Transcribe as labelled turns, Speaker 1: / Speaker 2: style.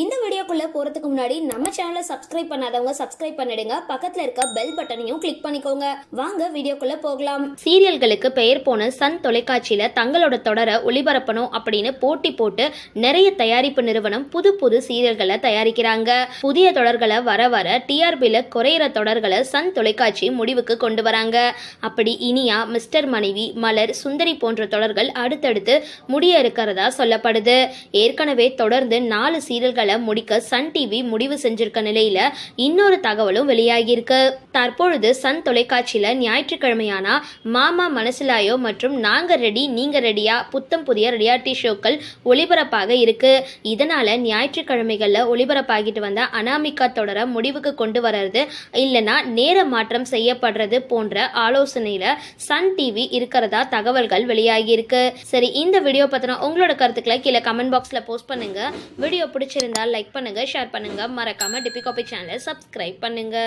Speaker 1: இந்த வீடியோக்குள்ள போறதுக்கு முன்னாடி நம்ம சேனலை சப்ஸ்கிரைப் பண்ணாதவங்க சப்ஸ்கிரைப் பண்ணிடுங்க. பக்கத்துல இருக்க பெல் பட்டனையும் கிளிக் பண்ணிக்கோங்க. வாங்க வீடியோக்குள்ள போகலாம்.
Speaker 2: சீரியல்களுக்கு பெயர் போன சன் தொலைக்காட்சியில தங்களோட தொடரை ஒளிபரப்பணும் அப்படின்னு போட்டி போட்டு நிறைய தயாரிப்பு நிறுவனம் புது புது சீரியல்களை தயாரிக்கிறாங்க. புதிய தொடர்களை வர வர டிஆர்பில குறையிற தொடர்களை சன் தொலைக்காட்சி முடிவுக்கு கொண்டு வராங்க. அப்படி இனியா, மிஸ்டர் மனைவி, மலர், சுந்தரி போன்ற தொடர்கள் அடுத்தடுத்து முடிய இருக்கிறதா சொல்லப்படுது. ஏற்கனவே தொடர்ந்து 4 சீரியல்கள் முடிக்க சன் டிவி முடிவு செஞ்சிருக்க நிலையில இன்னொரு தகவலும் வெளியாகியிருக்கு. தற்பொழுது சன் தொலைக்காட்சியில ஞாயிற்றுக்கிழமையான மாமா மனசிலாயோ மற்றும் நாங்க ரெடி நீங்க ரெடியா புத்தம் புதிய ரியாலிட்டி ஷோக்கள் ஒளிபரப்பாக இருக்கு. இதனால ஞாயிற்றுக்கிழமைகள்ல ஒளிபரப்பாகிட்டு வந்த அனாமிகா தொடர முடிவுக்கு கொண்டு வர்றது இல்லைன்னா நேர மாற்றம் செய்யப்படுறது போன்ற ஆலோசனையில சன் டிவி இருக்கிறதா தகவல்கள் வெளியாகியிருக்கு. சரி, இந்த வீடியோ பத்தின உங்களோட கருத்துக்களை கீழே கமெண்ட் பாக்ஸ்ல போஸ்ட் பண்ணுங்க. வீடியோ பிடிச்சிருந்தா லைக் பண்ணுங்க, ஷேர் பண்ணுங்க, மறக்காம டிபி காபி சேனலை சப்ஸ்கிரைப் பண்ணுங்க.